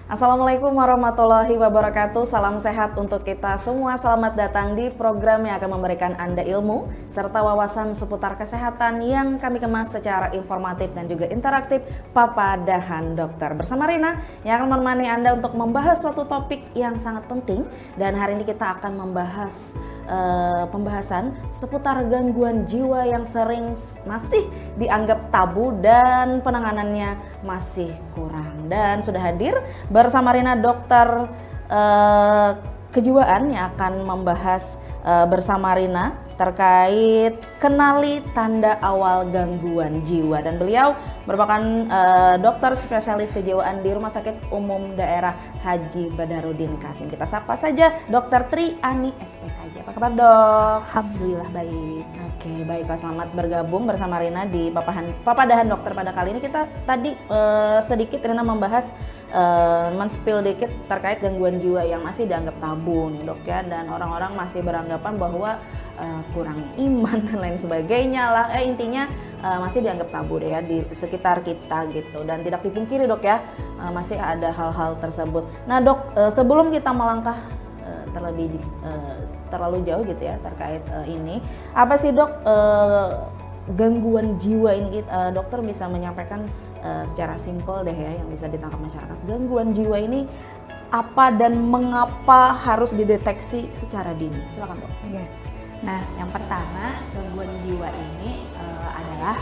Assalamualaikum warahmatullahi wabarakatuh. Salam sehat untuk kita semua. Selamat datang di program yang akan memberikan Anda ilmu serta wawasan seputar kesehatan yang kami kemas secara informatif dan juga interaktif. Papadahan Dokter bersama Rina yang akan menemani Anda untuk membahas suatu topik yang sangat penting. Dan hari ini kita akan membahas pembahasan seputar gangguan jiwa yang sering masih dianggap tabu dan penanganannya masih kurang. Dan sudah hadir bersama Rina dokter kejiwaan yang akan membahas bersama Rina terkait kenali tanda awal gangguan jiwa, dan beliau merupakan dokter spesialis kejiwaan di Rumah Sakit Umum Daerah Haji Badarudin Kasim. Kita sapa saja Dokter Tri Ani SPKJ. Apa kabar, Dok? Alhamdulillah baik. Oke, baiklah, selamat bergabung bersama Rina di Papadahan Dokter. Pada kali ini kita tadi sedikit Rina membahas men-spill dikit terkait gangguan jiwa yang masih dianggap tabu nih, Dok, ya, dan orang-orang masih beranggapan bahwa kurangnya iman dan lain sebagainya lah, intinya masih dianggap tabu deh ya di sekitar kita gitu, dan tidak dipungkiri, Dok, ya, masih ada hal-hal tersebut. Nah, Dok, sebelum kita melangkah terlalu jauh gitu ya terkait ini, apa sih, Dok, gangguan jiwa ini? Dokter bisa menyampaikan secara simpel deh ya, yang bisa ditangkap masyarakat. Gangguan jiwa ini apa dan mengapa harus dideteksi secara dini? Silakan, Dok. Ya. Nah, yang pertama, gangguan jiwa ini adalah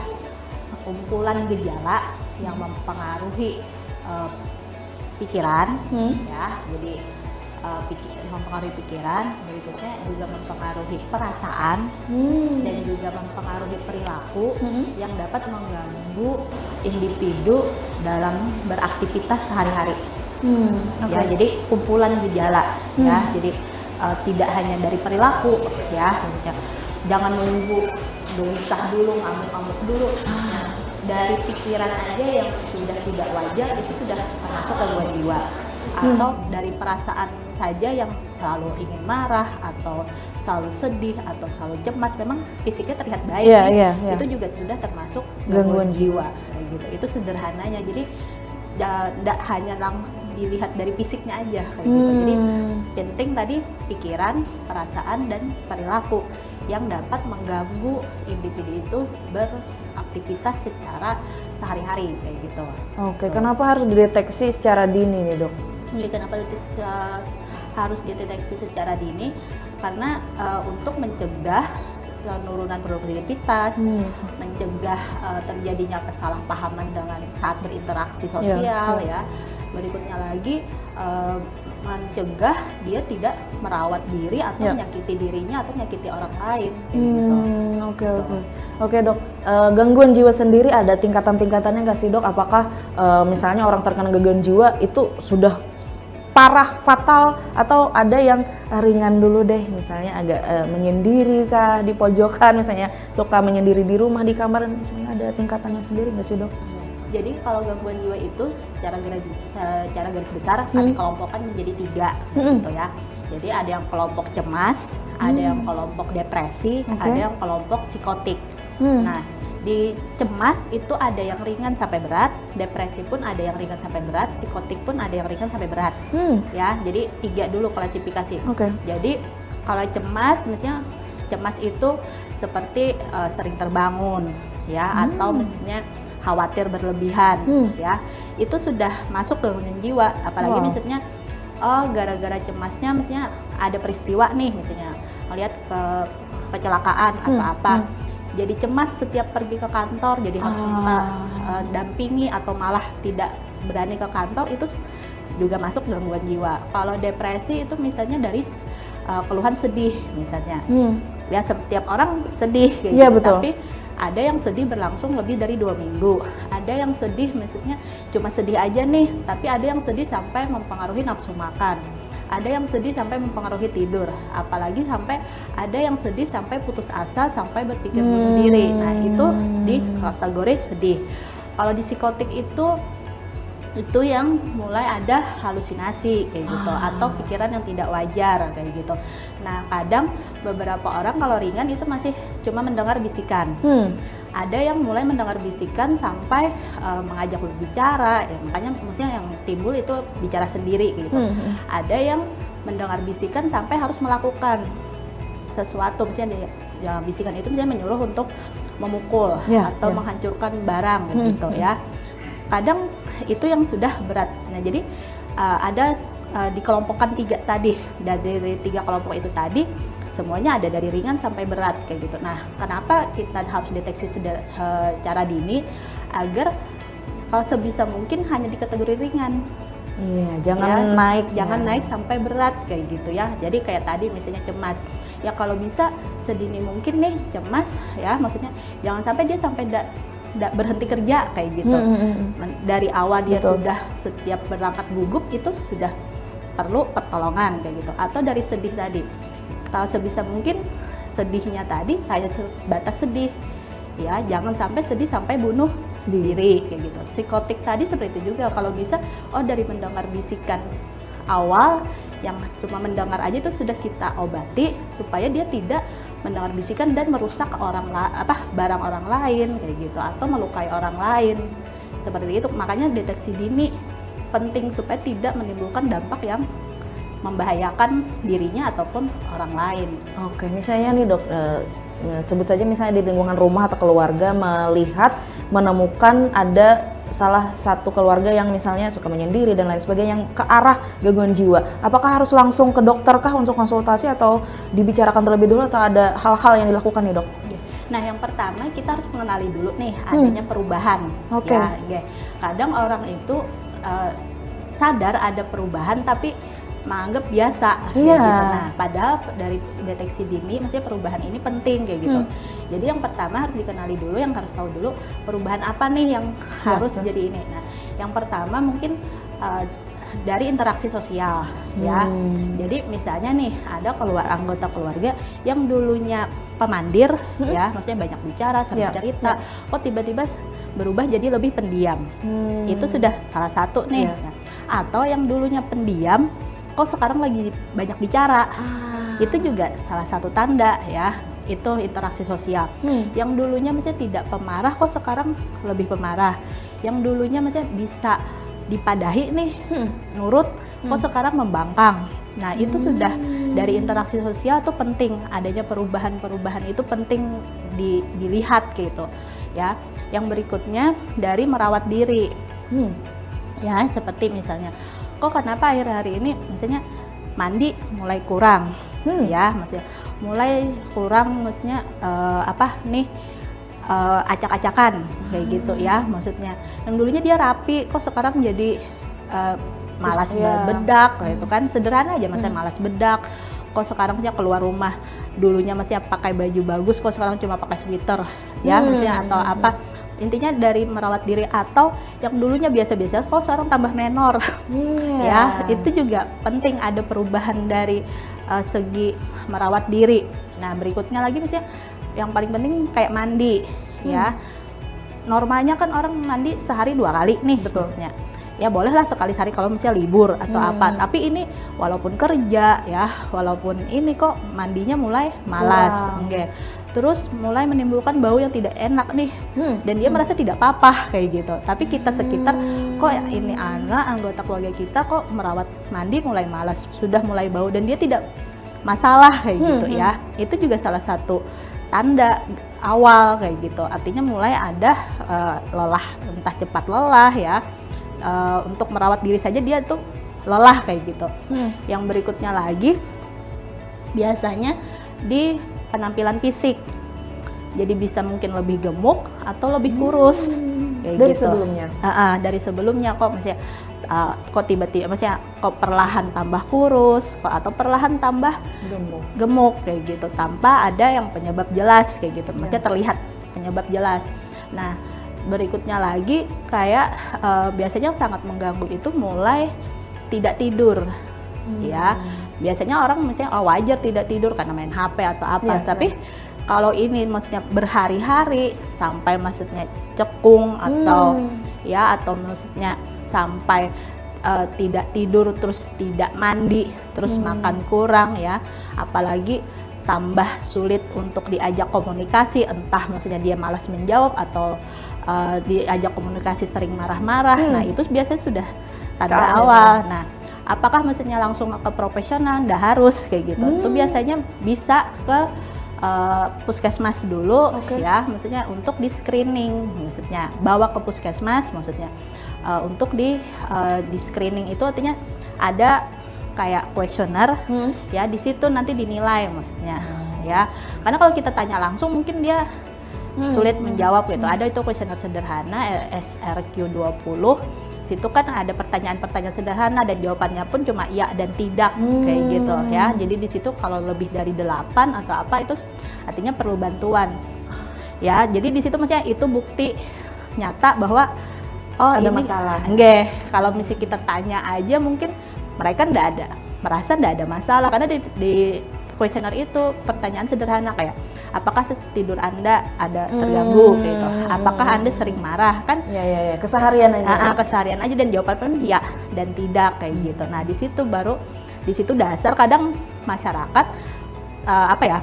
sekumpulan gejala yang mempengaruhi pikiran, ya. Jadi mempengaruhi pikiran, berikutnya juga mempengaruhi perasaan, dan juga mempengaruhi perilaku yang dapat mengganggu individu dalam beraktivitas sehari-hari. Ya, jadi kumpulan gejala, ya. Jadi tidak hanya dari perilaku, ya. Jangan menunggu gelisah dulu, ngamuk-ngamuk dulu. Dari pikiran aja yang sudah tidak wajar itu sudah termasuk gangguan jiwa. Atau dari perasaan saja yang selalu ingin marah atau selalu sedih atau selalu cemas, memang fisiknya terlihat baik, itu juga sudah termasuk gangguan jiwa, kayak gitu. Itu sederhananya. Jadi tidak hanya dilihat dari fisiknya aja, kayak gitu. Jadi penting tadi pikiran, perasaan, dan perilaku yang dapat mengganggu individu itu beraktivitas secara sehari-hari, kayak gitu. Oke, kenapa harus dideteksi secara dini nih, Dok? Kenapa harus dideteksi secara dini? Karena untuk mencegah penurunan produktivitas, mencegah terjadinya kesalahpahaman dengan saat berinteraksi sosial, ya. Berikutnya lagi mencegah dia tidak merawat diri atau menyakiti dirinya atau menyakiti orang lain. Oke, Dok. Gangguan jiwa sendiri ada tingkatan-tingkatannya nggak sih, Dok? Apakah misalnya orang terkena gangguan jiwa itu sudah parah, fatal, atau ada yang ringan dulu deh, misalnya agak menyendiri kah di pojokan, misalnya suka menyendiri di rumah, di kamar, misalnya ada tingkatannya sendiri nggak sih, Dok? Jadi kalau gangguan jiwa itu secara garis besar kami kelompokkan menjadi 3, gitu ya. Jadi ada yang kelompok cemas, ada yang kelompok depresi, ada yang kelompok psikotik. Nah, di cemas itu ada yang ringan sampai berat, depresi pun ada yang ringan sampai berat, psikotik pun ada yang ringan sampai berat. Ya, jadi 3 dulu klasifikasi. Jadi kalau cemas, misalnya cemas itu seperti sering terbangun, ya, atau misalnya khawatir berlebihan, ya, itu sudah masuk gangguan jiwa. Apalagi misalnya gara-gara cemasnya, misalnya ada peristiwa nih, misalnya melihat kecelakaan atau apa, jadi cemas setiap pergi ke kantor, jadi harus minta dampingi atau malah tidak berani ke kantor, itu juga masuk gangguan jiwa. Kalau depresi itu misalnya dari keluhan sedih, misalnya, ya, setiap orang sedih, kayak gitu. Betul. Tapi ada yang sedih berlangsung lebih dari 2 minggu, ada yang sedih maksudnya cuma sedih aja nih, tapi ada yang sedih sampai mempengaruhi nafsu makan, ada yang sedih sampai mempengaruhi tidur, apalagi sampai ada yang sedih sampai putus asa, sampai berpikir bunuh diri. Nah, itu di kategori sedih. Kalau di psikotik itu yang mulai ada halusinasi, kayak gitu, atau pikiran yang tidak wajar, kayak gitu. Nah, kadang beberapa orang kalau ringan itu masih cuma mendengar bisikan. Ada yang mulai mendengar bisikan sampai mengajak berbicara, ya, makanya maksudnya yang timbul itu bicara sendiri gitu. Ada yang mendengar bisikan sampai harus melakukan sesuatu, misalnya ya, bisikan itu misalnya menyuruh untuk memukul atau menghancurkan barang gitu ya. Kadang itu yang sudah berat. Nah jadi ada dikelompokkan 3 tadi, dari 3 kelompok itu tadi semuanya ada dari ringan sampai berat kayak gitu. Nah, kenapa kita harus deteksi secara dini agar kalau sebisa mungkin hanya di kategori ringan. Iya, jangan naik sampai berat kayak gitu ya. Jadi kayak tadi misalnya cemas. Ya kalau bisa sedini mungkin nih cemas ya, maksudnya jangan sampai dia sampai berhenti kerja kayak gitu. Dari awal dia sudah setiap berangkat gugup itu sudah perlu pertolongan kayak gitu. Atau dari sedih tadi. Kalau sebisa mungkin sedihnya tadi hanya sebatas sedih, ya jangan sampai sedih sampai bunuh diri kayak gitu. Psikotik tadi seperti itu juga, kalau bisa dari mendengar bisikan awal yang cuma mendengar aja itu sudah kita obati supaya dia tidak mendengar bisikan dan merusak barang orang lain kayak gitu atau melukai orang lain seperti itu. Makanya deteksi dini penting supaya tidak menimbulkan dampak yang membahayakan dirinya ataupun orang lain. Oke, misalnya nih dok, sebut saja misalnya di lingkungan rumah atau keluarga menemukan ada salah satu keluarga yang misalnya suka menyendiri dan lain sebagainya yang ke arah gangguan jiwa. Apakah harus langsung ke dokter kah untuk konsultasi atau dibicarakan terlebih dulu atau ada hal-hal yang dilakukan nih dok? Nah yang pertama kita harus mengenali dulu nih adanya perubahan. Ya. Kadang orang itu sadar ada perubahan tapi menganggap biasa kayak gitu. Nah, padahal dari deteksi dini maksudnya perubahan ini penting kayak gitu. Jadi yang pertama harus dikenali dulu, yang harus tahu dulu perubahan apa nih yang harus jadi ini. Nah, yang pertama mungkin dari interaksi sosial ya. Jadi misalnya nih ada anggota keluarga yang dulunya pemandir ya, maksudnya banyak bicara, sering cerita, kok tiba-tiba berubah jadi lebih pendiam. Itu sudah salah satu nih. Atau yang dulunya pendiam kok sekarang lagi banyak bicara, itu juga salah satu tanda ya, itu interaksi sosial. Yang dulunya misalnya tidak pemarah kok sekarang lebih pemarah, yang dulunya misalnya bisa dipadahi nih, nurut kok sekarang membangkang. Nah itu sudah dari interaksi sosial tuh penting, adanya perubahan-perubahan itu penting dilihat gitu ya. Yang berikutnya dari merawat diri, ya seperti misalnya kok kenapa akhir-hari ini misalnya mandi mulai kurang ya, maksudnya mulai kurang maksudnya acak-acakan kayak gitu ya, maksudnya yang dulunya dia rapi kok sekarang jadi malas bedak kayak itu kan, sederhana aja maksudnya malas bedak, kok sekarang punya keluar rumah dulunya masih pakai baju bagus kok sekarang cuma pakai sweater ya, maksudnya atau apa. Intinya dari merawat diri, atau yang dulunya biasa-biasa kok sekarang tambah menor ya, itu juga penting ada perubahan dari segi merawat diri. Nah berikutnya lagi misalnya yang paling penting kayak mandi ya, normalnya kan orang mandi sehari 2 kali nih maksudnya. Ya bolehlah sekali sehari kalau misalnya libur atau apa, tapi ini walaupun kerja ya, walaupun ini kok mandinya mulai malas, terus mulai menimbulkan bau yang tidak enak nih, dan dia merasa tidak apa-apa kayak gitu. Tapi kita sekitar kok ini anggota keluarga kita kok merawat mandi mulai malas, sudah mulai bau dan dia tidak masalah kayak gitu ya. Itu juga salah satu tanda awal kayak gitu. Artinya mulai ada lelah, entah cepat lelah ya. Untuk merawat diri saja dia tuh lelah kayak gitu. Yang berikutnya lagi biasanya di penampilan fisik, jadi bisa mungkin lebih gemuk atau lebih kurus kayak dari gitu. Sebelumnya dari sebelumnya kok misalnya kok tiba-tiba misalnya kok perlahan tambah kurus atau perlahan tambah gemuk kayak gitu tanpa ada yang penyebab jelas kayak gitu, maksudnya terlihat penyebab jelas. Nah berikutnya lagi kayak biasanya yang sangat mengganggu itu mulai tidak tidur ya. Biasanya orang misalnya wajar tidak tidur karena main HP atau apa, tapi kalau ini maksudnya berhari-hari sampai maksudnya cekung atau ya, atau maksudnya sampai tidak tidur terus tidak mandi terus makan kurang ya, apalagi tambah sulit untuk diajak komunikasi, entah maksudnya dia malas menjawab atau diajak komunikasi sering marah-marah. Nah itu biasanya sudah tanda awal. Nah apakah maksudnya langsung ke profesional? Nggak harus kayak gitu. Itu biasanya bisa ke puskesmas dulu, ya, maksudnya untuk di screening, maksudnya bawa ke puskesmas, maksudnya untuk di screening itu artinya ada kayak kuesioner, ya di situ nanti dinilai, maksudnya, ya, karena kalau kita tanya langsung mungkin dia sulit menjawab gitu. Ada itu kuesioner sederhana SRQ 20. Situ kan ada pertanyaan-pertanyaan sederhana dan jawabannya pun cuma iya dan tidak kayak gitu ya. Jadi di situ kalau lebih dari 8 atau apa itu artinya perlu bantuan. Ya, jadi di situ maksudnya itu bukti nyata bahwa ada ini masalah. Enggak, kalau misalnya kita tanya aja mungkin mereka merasa nggak ada masalah karena di kuesioner itu pertanyaan sederhana kayak apakah tidur Anda ada terganggu gitu, apakah Anda sering marah kan? Ya, keseharian aja. Keseharian aja dan jawaban pun ya dan tidak kayak gitu. Nah di situ baru dasar kadang masyarakat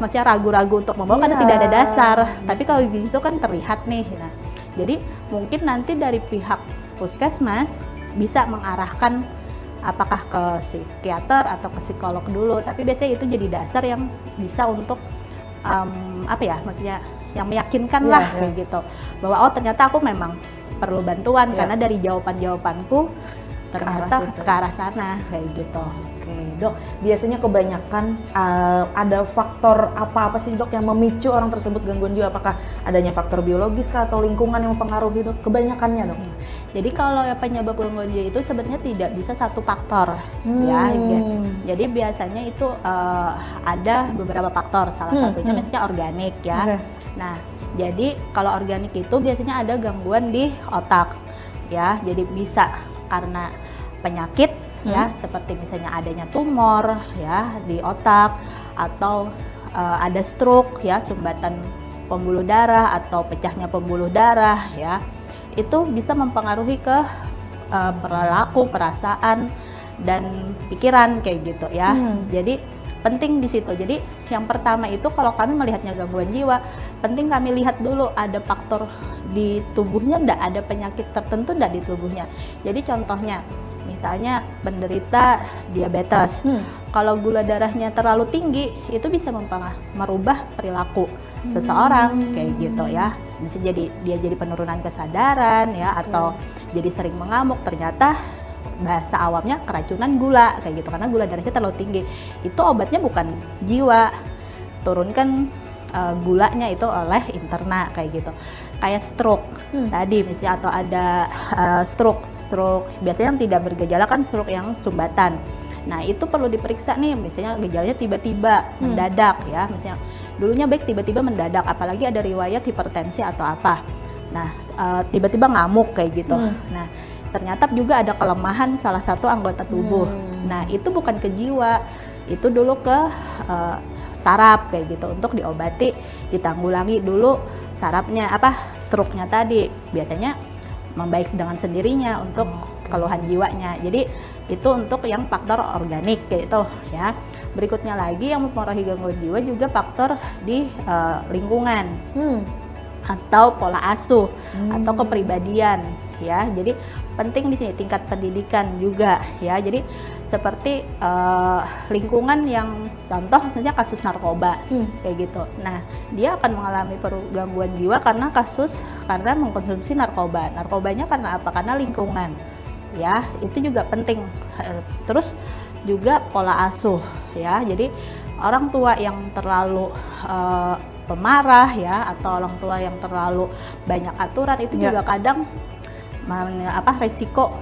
maksudnya ragu-ragu untuk membawa karena tidak ada dasar. Tapi kalau gitu kan terlihat nih. Nah, jadi mungkin nanti dari pihak puskesmas bisa mengarahkan apakah ke psikiater atau ke psikolog dulu, tapi biasanya itu jadi dasar yang bisa untuk maksudnya yang meyakinkan lah kayak gitu bahwa ternyata aku memang perlu bantuan karena dari jawabanku ternyata ke arah sana kayak gitu. Oke, Dok, biasanya kebanyakan ada faktor apa sih Dok yang memicu orang tersebut gangguan jiwa? Apakah adanya faktor biologis kah atau lingkungan yang mempengaruhi Dok? Kebanyakannya Dok. Jadi kalau penyebab gangguan jiwa itu sebenarnya tidak bisa satu faktor ya. Jadi biasanya itu ada beberapa faktor. Salah satunya misalnya organik ya. Nah, jadi kalau organik itu biasanya ada gangguan di otak ya. Jadi bisa karena penyakit ya, seperti misalnya adanya tumor ya di otak atau ada stroke ya, sumbatan pembuluh darah atau pecahnya pembuluh darah ya. Itu bisa mempengaruhi ke perilaku, perasaan dan pikiran kayak gitu ya. Jadi penting di situ. Jadi yang pertama itu kalau kami melihatnya gangguan jiwa, penting kami lihat dulu ada faktor di tubuhnya enggak, ada penyakit tertentu enggak di tubuhnya. Jadi contohnya misalnya penderita diabetes, kalau gula darahnya terlalu tinggi itu bisa merubah perilaku seseorang kayak gitu ya. Bisa jadi dia jadi penurunan kesadaran ya, atau jadi sering mengamuk, ternyata bahasa awamnya keracunan gula kayak gitu karena gula darahnya terlalu tinggi. Itu obatnya bukan jiwa, turunkan gulanya itu oleh interna kayak gitu. Kayak stroke tadi misalnya, atau ada stroke biasanya yang tidak bergejala kan stroke yang sumbatan. Nah itu perlu diperiksa nih, misalnya gejalanya tiba-tiba mendadak ya, misalnya dulunya baik tiba-tiba mendadak, apalagi ada riwayat hipertensi atau apa. Nah tiba-tiba ngamuk kayak gitu. Nah ternyata juga ada kelemahan salah satu anggota tubuh. Nah itu bukan ke jiwa, itu dulu ke saraf kayak gitu, untuk diobati, ditanggulangi dulu sarafnya stroke-nya tadi. Biasanya membaik dengan sendirinya untuk keluhan jiwanya. Jadi itu untuk yang faktor organik kayak itu ya. Berikutnya lagi yang mempengaruhi gangguan jiwa juga faktor di lingkungan atau pola asuh atau kepribadian ya. Jadi penting di sini tingkat pendidikan juga ya. Jadi seperti lingkungan yang contoh misalnya kasus narkoba kayak gitu. Nah, dia akan mengalami gangguan jiwa karena mengkonsumsi narkoba. Narkobanya karena apa? Karena lingkungan. Ya, itu juga penting. Terus juga pola asuh ya. Jadi orang tua yang terlalu pemarah ya, atau orang tua yang terlalu banyak aturan itu juga kadang resiko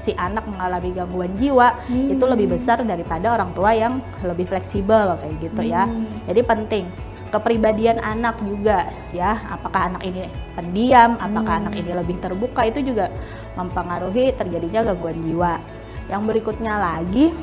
si anak mengalami gangguan jiwa itu lebih besar daripada orang tua yang lebih fleksibel kayak gitu ya. Jadi penting kepribadian anak juga ya, apakah anak ini pendiam, apakah anak ini lebih terbuka, itu juga mempengaruhi terjadinya gangguan jiwa. Yang berikutnya lagi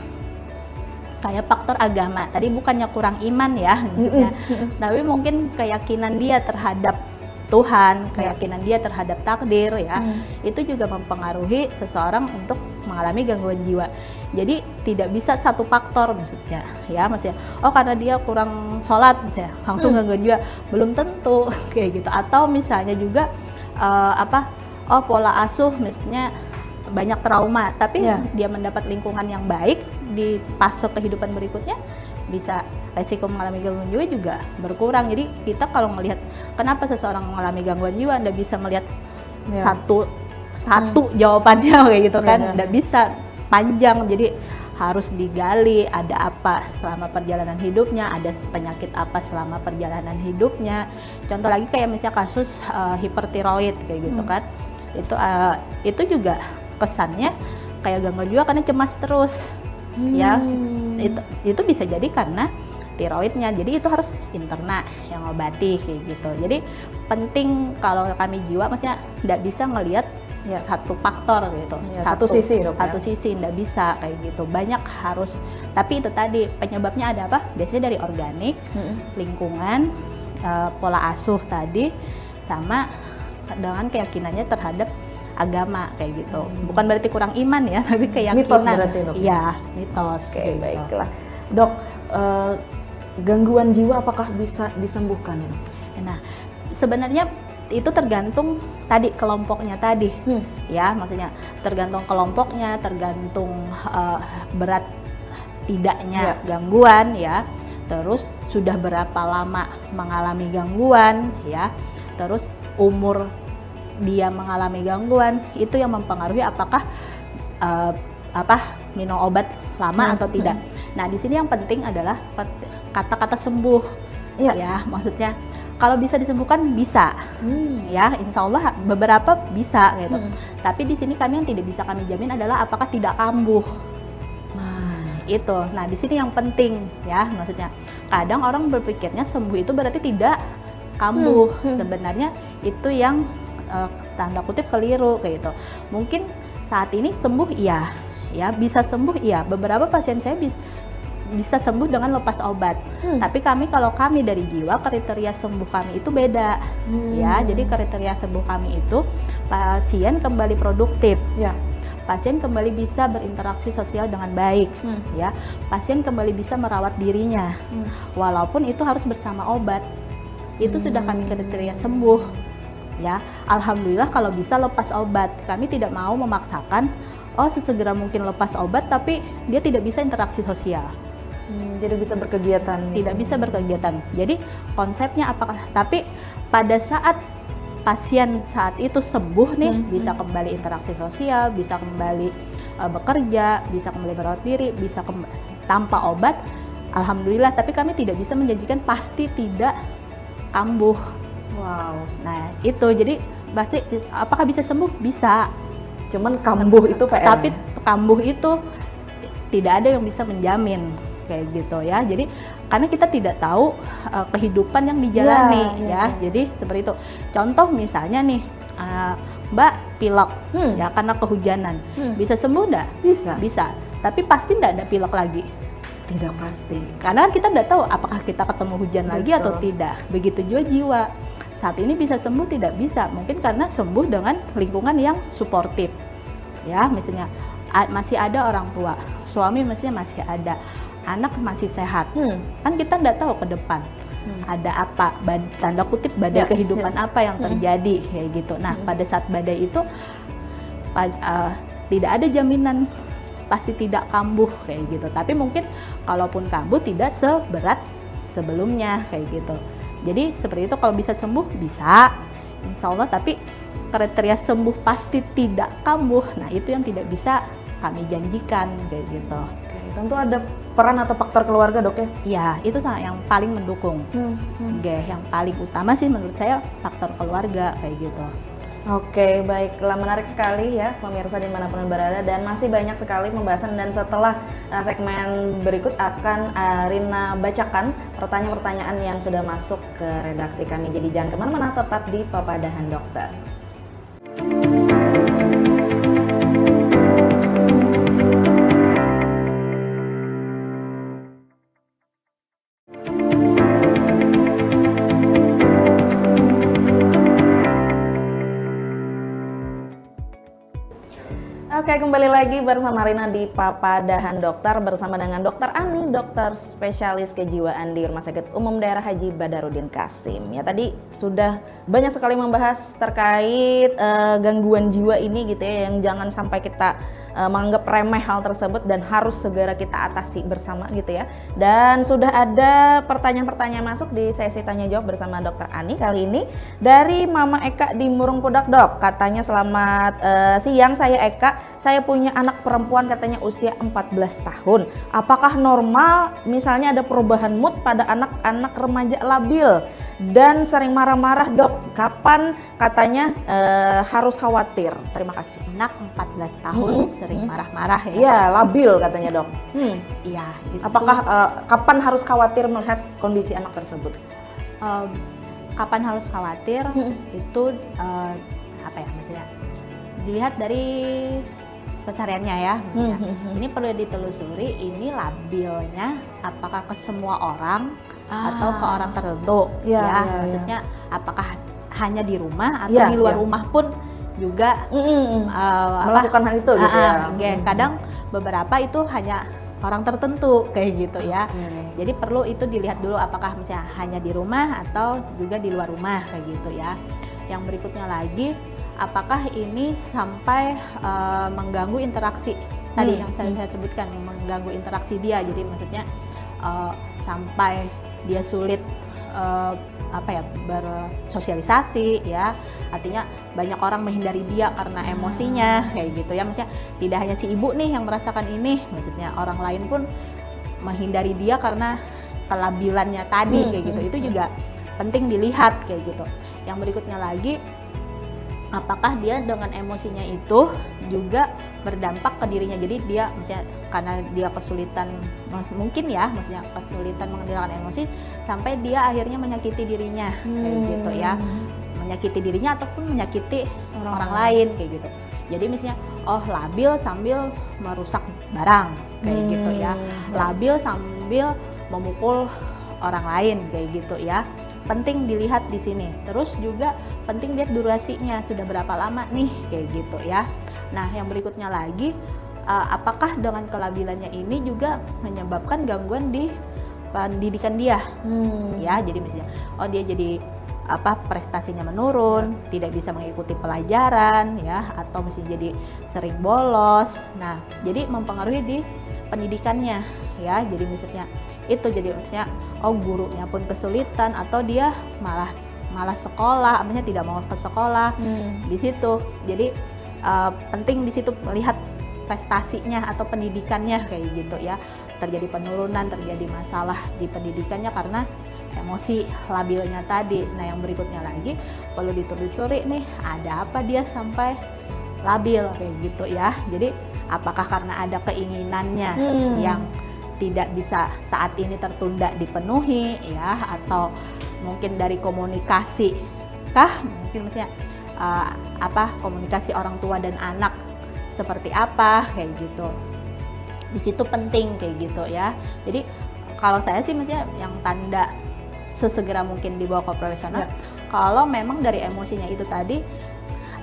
kayak faktor agama. Tadi bukannya kurang iman ya maksudnya, tapi mungkin keyakinan dia terhadap Tuhan, keyakinan dia terhadap takdir ya, itu juga mempengaruhi seseorang untuk mengalami gangguan jiwa. Jadi tidak bisa satu faktor maksudnya, oh karena dia kurang sholat misalnya langsung gangguan jiwa, belum tentu kayak gitu. Atau misalnya juga pola asuh misalnya banyak trauma, tapi dia mendapat lingkungan yang baik di fase kehidupan berikutnya, bisa resiko mengalami gangguan jiwa juga berkurang. Jadi kita kalau melihat kenapa seseorang mengalami gangguan jiwa, Anda bisa melihat satu jawabannya kayak gitu kan, nggak bisa panjang. Jadi harus digali ada apa selama perjalanan hidupnya, ada penyakit apa selama perjalanan hidupnya. Contoh lagi kayak misalnya kasus hipertiroid kayak gitu kan, itu juga kesannya kayak gangguan jiwa karena cemas terus. Itu bisa jadi karena tiroidnya, jadi itu harus interna yang obati kayak gitu. Jadi penting kalau kami jiwa maksudnya nggak bisa ngelihat satu faktor gitu, satu sisi dok, satu sisi nggak bisa kayak gitu, banyak harus. Tapi itu tadi penyebabnya ada apa, biasanya dari organik, lingkungan, pola asuh tadi, sama dengan keyakinannya terhadap agama kayak gitu. Bukan berarti kurang iman ya, tapi keyakinan. Mitos berarti dok? Iya, mitos. Oke, baiklah. Dok, gangguan jiwa apakah bisa disembuhkan? Nah, sebenarnya itu tergantung tadi kelompoknya tadi, maksudnya tergantung kelompoknya, tergantung berat tidaknya gangguan terus sudah berapa lama mengalami gangguan terus umur dia mengalami gangguan, itu yang mempengaruhi apakah minum obat lama atau tidak. Nah, di sini yang penting adalah kata-kata sembuh. Maksudnya kalau bisa disembuhkan bisa. Insya Allah beberapa bisa gitu. Tapi di sini kami yang tidak bisa kami jamin adalah apakah tidak kambuh. Itu. Nah, di sini yang penting maksudnya kadang orang berpikirnya sembuh itu berarti tidak kambuh. Sebenarnya itu yang tanda kutip keliru kayak gitu. Mungkin saat ini sembuh bisa sembuh beberapa pasien saya bisa sembuh dengan lepas obat. Tapi kalau kami dari jiwa, kriteria sembuh kami itu beda. Jadi kriteria sembuh kami itu pasien kembali produktif. Pasien kembali bisa berinteraksi sosial dengan baik. Pasien kembali bisa merawat dirinya. Walaupun itu harus bersama obat. Itu sudah kami kriteria sembuh. Alhamdulillah kalau bisa lepas obat. Kami tidak mau memaksakan sesegera mungkin lepas obat tapi dia tidak bisa interaksi sosial. Tidak bisa berkegiatan. Tidak bisa berkegiatan. Jadi konsepnya apakah? Tapi pada saat pasien saat itu sembuh nih, bisa kembali interaksi sosial, bisa kembali bekerja, bisa kembali merawat diri, bisa tanpa obat. Alhamdulillah. Tapi kami tidak bisa menjanjikan pasti tidak kambuh. Wow. Nah itu jadi pasti apakah bisa sembuh? Bisa. Cuman kambuh itu PR. Tapi kambuh itu tidak ada yang bisa menjamin kayak gitu Jadi karena kita tidak tahu kehidupan yang dijalani Jadi seperti itu. Contoh misalnya nih Mbak pilek karena kehujanan. Bisa sembuh enggak? Bisa. Tapi pasti enggak ada pilek lagi. Tidak pasti. Karena kan kita enggak tahu apakah kita ketemu hujan lagi atau tidak. Begitu juga jiwa. Saat ini bisa sembuh tidak bisa, mungkin karena sembuh dengan lingkungan yang suportif. Misalnya masih ada orang tua, suami mestinya masih ada, anak masih sehat. Kan kita nggak tahu ke depan ada apa, tanda kutip badai kehidupan apa yang terjadi kayak gitu. Nah, pada saat badai itu tidak ada jaminan pasti tidak kambuh kayak gitu. Tapi mungkin kalaupun kambuh tidak seberat sebelumnya kayak gitu. Jadi seperti itu, kalau bisa sembuh bisa, insya Allah. Tapi kriteria sembuh pasti tidak kambuh, nah itu yang tidak bisa kami janjikan kayak gitu. Oke, tentu ada peran atau faktor keluarga dok ya? Iya, itu sangat yang paling mendukung. Yang paling utama sih menurut saya faktor keluarga kayak gitu. Oke, baiklah, menarik sekali ya pemirsa dimanapun berada, dan masih banyak sekali pembahasan, dan setelah segmen berikut akan Rina bacakan pertanyaan-pertanyaan yang sudah masuk ke redaksi kami. Jadi jangan kemana-mana, tetap di Papadahan Dokter. Oke, Oke, kembali lagi bersama Rina di Papadahan Dokter bersama dengan Dokter Ani, dokter spesialis kejiwaan di Rumah Sakit Umum Daerah Haji Badarudin Qasim. Ya, tadi sudah banyak sekali membahas terkait gangguan jiwa ini gitu ya, yang jangan sampai kita menganggap remeh hal tersebut dan harus segera kita atasi bersama gitu ya. Dan sudah ada pertanyaan-pertanyaan masuk di sesi tanya jawab bersama Dokter Ani kali ini dari Mama Eka di Murung Pudak Dok. Katanya selamat siang, saya Eka. Saya punya anak perempuan katanya usia 14 tahun. Apakah normal misalnya ada perubahan mood pada anak-anak remaja labil dan sering marah-marah, Dok? Kapan katanya harus khawatir? Terima kasih. Anak 14 tahun sering marah-marah ya? Iya, labil katanya, Dok. Iya. Apakah kapan harus khawatir melihat kondisi anak tersebut? Kapan harus khawatir? Itu apa ya maksudnya? Dilihat dari kesehariannya ya. Ini perlu ditelusuri, ini labilnya apakah ke semua orang atau ke orang tertentu ya. Maksudnya apakah hanya di rumah atau di luar rumah pun juga melakukan hal itu gitu ya. Kadang beberapa itu hanya orang tertentu kayak gitu ya. Jadi perlu itu dilihat dulu apakah misalnya hanya di rumah atau juga di luar rumah kayak gitu ya. Yang berikutnya lagi, apakah ini sampai mengganggu interaksi tadi yang saya sebutkan, mengganggu interaksi dia. Jadi maksudnya sampai dia sulit bersosialisasi ya, artinya banyak orang menghindari dia karena emosinya kayak gitu ya. Maksudnya tidak hanya si ibu nih yang merasakan ini, maksudnya orang lain pun menghindari dia karena kelabilannya tadi kayak gitu. Itu juga penting dilihat kayak gitu. Yang berikutnya lagi, apakah dia dengan emosinya itu juga berdampak ke dirinya. Jadi dia misalnya karena dia kesulitan, mungkin ya maksudnya kesulitan mengendalikan emosi sampai dia akhirnya menyakiti dirinya kayak gitu ya, menyakiti dirinya ataupun menyakiti orang lain kayak gitu. Jadi misalnya labil sambil merusak barang kayak gitu ya, labil sambil memukul orang lain kayak gitu ya. Penting dilihat di sini. Terus juga penting lihat durasinya, sudah berapa lama nih kayak gitu ya. Nah, yang berikutnya lagi, apakah dengan kelabilannya ini juga menyebabkan gangguan di pendidikan dia? Ya, jadi misalnya dia jadi prestasinya menurun, tidak bisa mengikuti pelajaran ya, atau misalnya jadi sering bolos. Nah, jadi mempengaruhi di pendidikannya ya. Jadi misalnya itu, jadi maksudnya gurunya pun kesulitan atau dia malah sekolah, maksudnya tidak mau ke sekolah di situ. Jadi penting di situ melihat prestasinya atau pendidikannya kayak gitu ya. Terjadi penurunan, terjadi masalah di pendidikannya karena emosi labilnya tadi. Nah, yang berikutnya lagi perlu ditelusuri nih, ada apa dia sampai labil kayak gitu ya. Jadi apakah karena ada keinginannya yang tidak bisa saat ini tertunda dipenuhi ya, atau mungkin dari komunikasi kah, mungkin misalnya komunikasi orang tua dan anak seperti apa kayak gitu. Di situ penting kayak gitu ya. Jadi kalau saya sih maksudnya yang tanda sesegera mungkin dibawa ke profesional kalau memang dari emosinya itu tadi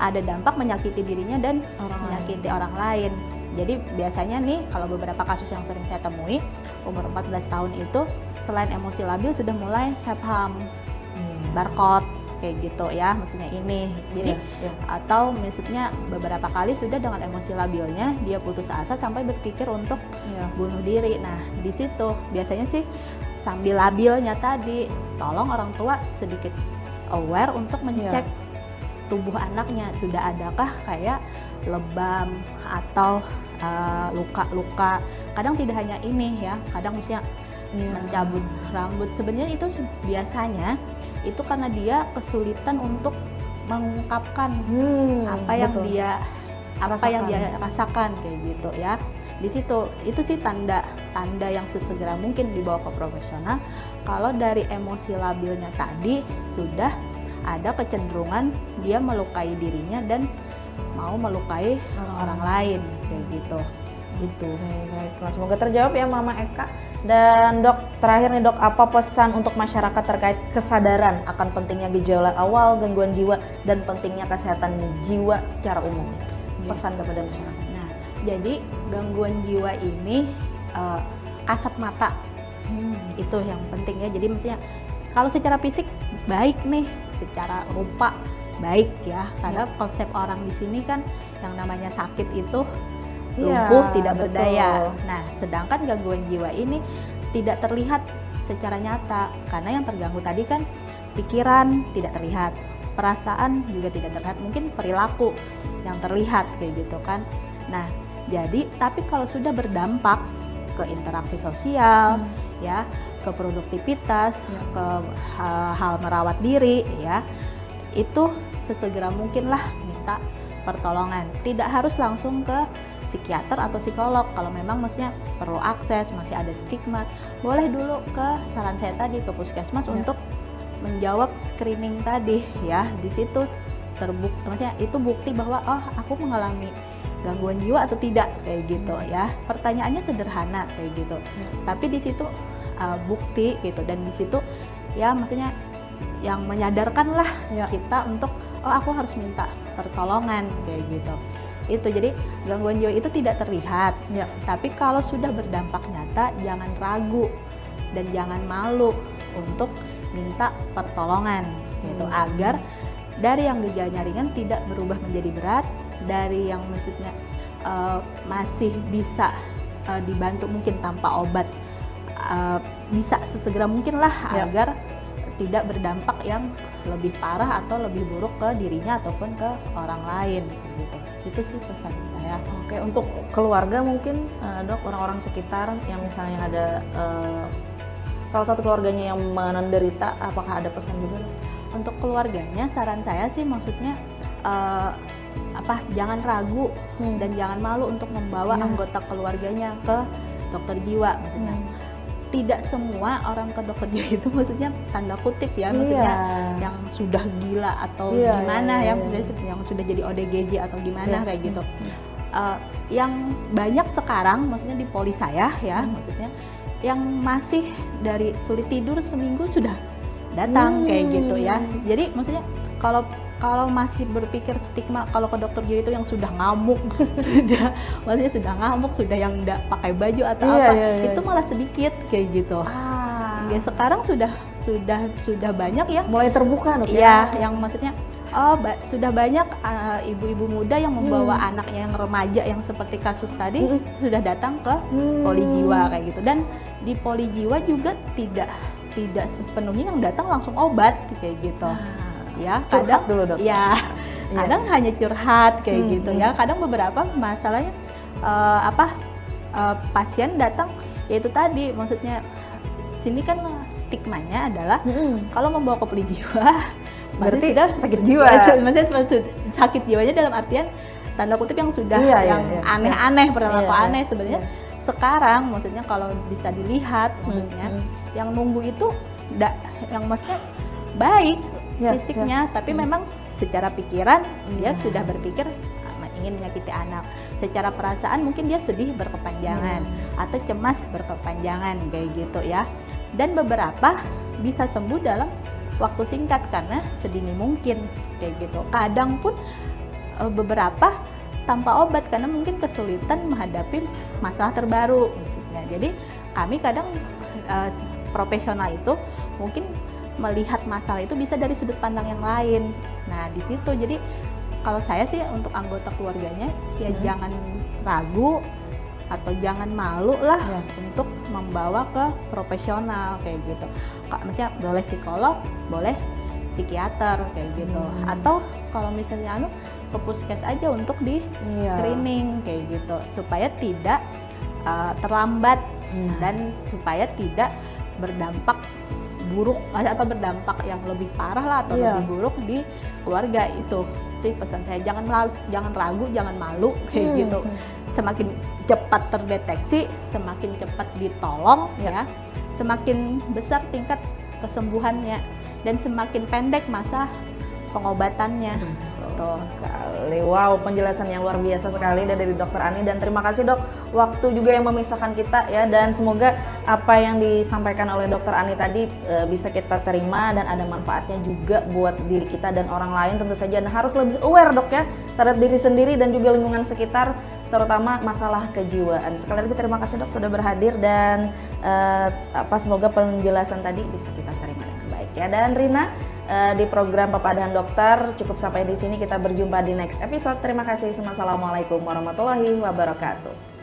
ada dampak menyakiti dirinya dan menyakiti orang lain. Jadi biasanya nih kalau beberapa kasus yang sering saya temui, umur 14 tahun itu selain emosi labil sudah mulai self-harm, barcode kayak gitu ya, maksudnya ini. Jadi atau maksudnya beberapa kali sudah dengan emosi labilnya dia putus asa sampai berpikir untuk bunuh diri. Nah, di situ biasanya sih sambil labilnya tadi, tolong orang tua sedikit aware untuk mengecek tubuh anaknya, sudah adakah kayak lebam atau luka-luka. Kadang tidak hanya ini ya, kadang misalnya mencabut rambut. Sebenarnya itu biasanya itu karena dia kesulitan untuk mengungkapkan apa yang dia rasakan kayak gitu ya. Di situ itu sih tanda yang sesegera mungkin dibawa ke profesional. Kalau dari emosi labilnya tadi sudah ada kecenderungan dia melukai dirinya dan mau melukai orang lain kayak gitu. Gitu. Baiklah, semoga terjawab ya Mama Eka. Dan Dok, terakhir nih Dok, apa pesan untuk masyarakat terkait kesadaran akan pentingnya gejala awal gangguan jiwa dan pentingnya kesehatan jiwa secara umum? Pesan kepada masyarakat. Nah, Jadi gangguan jiwa ini kasat mata itu yang penting ya. Jadi maksudnya kalau secara fisik baik nih, secara rupa baik ya, karena konsep orang di sini kan yang namanya sakit itu lumpuh, tidak berdaya. Nah, sedangkan gangguan jiwa ini tidak terlihat secara nyata, karena yang terganggu tadi kan pikiran tidak terlihat, perasaan juga tidak terlihat, mungkin perilaku yang terlihat kayak gitu kan. Nah, jadi tapi kalau sudah berdampak ke interaksi sosial, ya, ke produktivitas, ke hal merawat diri, ya, itu sesegera mungkinlah minta pertolongan. Tidak harus langsung ke psikiater atau psikolog. Kalau memang maksudnya perlu akses, masih ada stigma, boleh dulu ke saran saya tadi ke puskesmas untuk menjawab screening tadi ya. Di situ terbukti, maksudnya itu bukti bahwa oh aku mengalami gangguan jiwa atau tidak kayak gitu ya. Pertanyaannya sederhana kayak gitu. Tapi di situ bukti gitu, dan di situ ya maksudnya yang menyadarkan lah kita untuk oh aku harus minta pertolongan kayak gitu. Itu jadi gangguan jiwa itu tidak terlihat, tapi kalau sudah berdampak nyata jangan ragu dan jangan malu untuk minta pertolongan gitu, agar dari yang gejalanya ringan tidak berubah menjadi berat, dari yang maksudnya masih bisa dibantu mungkin tanpa obat, bisa sesegera mungkin lah agar tidak berdampak yang lebih parah atau lebih buruk ke dirinya ataupun ke orang lain gitu. Itu sih pesan saya. Oke, untuk keluarga mungkin Dok, orang-orang sekitar yang misalnya ada salah satu keluarganya yang menderita, apakah ada pesan juga Dok? Untuk keluarganya saran saya sih maksudnya jangan ragu dan jangan malu untuk membawa anggota keluarganya ke dokter jiwa. Maksudnya tidak semua orang ke dokter jiwa itu maksudnya tanda kutip ya, maksudnya yang sudah gila atau gimana ya, maksudnya yang sudah jadi ODGJ atau gimana kayak gitu. Yang banyak sekarang maksudnya di poli saya ya, maksudnya yang masih dari sulit tidur seminggu sudah datang kayak gitu ya. Jadi maksudnya kalau masih berpikir stigma kalau ke dokter jiwa itu yang sudah ngamuk, sudah ngamuk, sudah yang enggak pakai baju atau itu malah sedikit kayak gitu. Ya, sekarang sudah banyak yang mulai terbuka Dok ya, yang maksudnya sudah banyak ibu-ibu muda yang membawa anaknya yang remaja yang seperti kasus tadi sudah datang ke poli jiwa kayak gitu. Dan di poli jiwa juga tidak sepenuhnya yang datang langsung obat kayak gitu. Ya, kadang dulu Dok. Ya, kadang hanya curhat kayak gitu ya. Kadang beberapa masalahnya pasien datang yaitu tadi, maksudnya sini kan stigmanya adalah kalau membawa ke poli jiwa berarti sudah sakit jiwa. Maksudnya sakit jiwanya dalam artian tanda kutip yang sudah aneh-aneh, perilaku aneh. Sebenarnya sekarang maksudnya kalau bisa dilihat maksudnya yang nunggu itu yang maksudnya baik fisiknya, tapi memang secara pikiran dia sudah berpikir ingin menyakiti anak. Secara perasaan mungkin dia sedih berkepanjangan atau cemas berkepanjangan kayak gitu ya. Dan beberapa bisa sembuh dalam waktu singkat karena sedini mungkin kayak gitu. Kadang pun beberapa tanpa obat karena mungkin kesulitan menghadapi masalah terbaru misalnya. Jadi kami kadang profesional itu mungkin melihat masalah itu bisa dari sudut pandang yang lain. Nah di situ jadi kalau saya sih untuk anggota keluarganya ya jangan ragu atau jangan malu lah untuk membawa ke profesional kayak gitu. Maksudnya boleh psikolog, boleh psikiater kayak gitu. Atau kalau misalnya ke puskes aja untuk di screening kayak gitu supaya tidak terlambat dan supaya tidak berdampak buruk atau berdampak yang lebih parah lah atau lebih buruk di keluarga. Itu sih pesan saya, jangan ragu, jangan malu kayak gitu. Semakin cepat terdeteksi, semakin cepat ditolong ya, semakin besar tingkat kesembuhannya dan semakin pendek masa pengobatannya. Sekali. Wow, penjelasan yang luar biasa sekali dari Dokter Ani, dan terima kasih Dok, waktu juga yang memisahkan kita ya, dan semoga apa yang disampaikan oleh Dokter Ani tadi bisa kita terima dan ada manfaatnya juga buat diri kita dan orang lain tentu saja. Dan harus lebih aware Dok ya terhadap diri sendiri dan juga lingkungan sekitar terutama masalah kejiwaan. Sekali lagi terima kasih dok sudah berhadir dan semoga penjelasan tadi bisa kita terima dengan baik ya. Dan Rina, di program Pepadahan Dokter cukup sampai di sini, kita berjumpa di next episode. Terima kasih. Assalamualaikum warahmatullahi wabarakatuh.